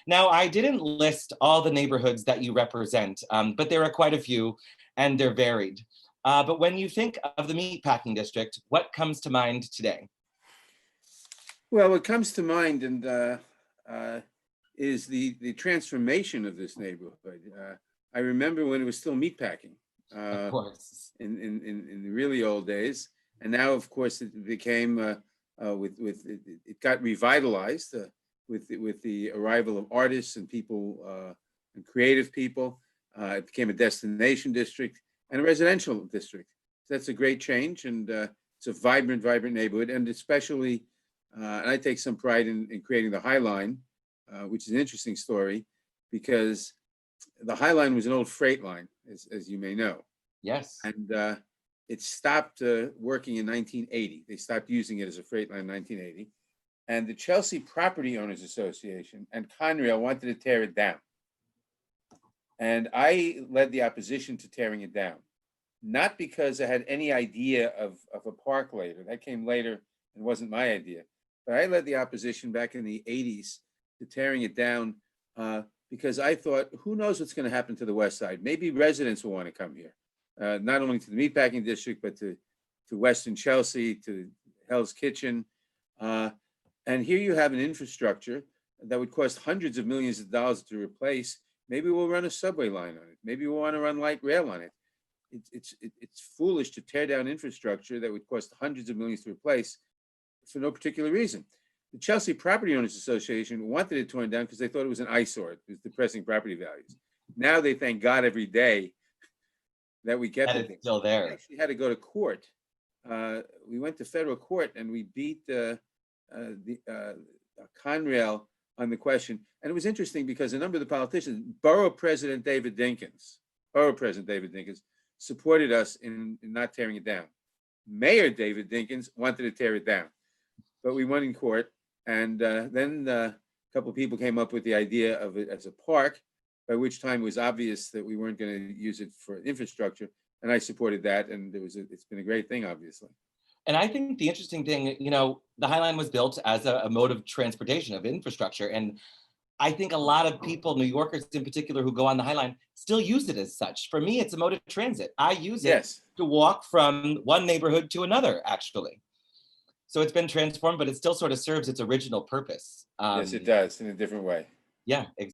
Now, I didn't list all the neighborhoods that you represent, but there are quite a few, and they're varied. But when you think of the Meatpacking District, what comes to mind today? Well, what comes to mind is the transformation of this neighborhood. I remember when it was still meatpacking Of course. in the really old days, and now, of course, it became it got revitalized with the arrival of artists and people and creative people. It became a destination district and a residential district. So that's a great change, and it's a vibrant neighborhood, and especially. And I take some pride in creating the High Line, which is an interesting story because the High Line was an old freight line, as you may know. Yes. And it stopped working in 1980. They stopped using it as a freight line in 1980. And the Chelsea Property Owners Association and Conrail wanted to tear it down. And I led the opposition to tearing it down, not because I had any idea of a park later. That came later and wasn't my idea. But I led the opposition back in the 80s to tearing it down because I thought, who knows what's going to happen to the West Side? Maybe residents will want to come here, not only to the Meatpacking District, but to Western Chelsea, to Hell's Kitchen. And here you have an infrastructure that would cost hundreds of millions of dollars to replace. Maybe we'll run a subway line on it. Maybe we'll want to run light rail on it. It's foolish to tear down infrastructure that would cost hundreds of millions to replace for no particular reason. The Chelsea Property Owners Association wanted it torn down because they thought it was an eyesore. It was depressing property values. Now they thank God every day that we kept it. It's still there. We actually had to go to court. We went to federal court and we beat the Conrail on the question. And it was interesting because a number of the politicians, Borough President David Dinkins, supported us in not tearing it down. Mayor David Dinkins wanted to tear it down. But we won in court, and then a couple of people came up with the idea of it as a park, by which time it was obvious that we weren't going to use it for infrastructure, and I supported that, and it's been a great thing, obviously. And I think the interesting thing, the High Line was built as a mode of transportation, of infrastructure, and I think a lot of people, New Yorkers in particular, who go on the High Line, still use it as such. For me, it's a mode of transit. I use it to walk from one neighborhood to another, actually. So it's been transformed, but it still sort of serves its original purpose. Yes, it does, in a different way. Yeah, exactly.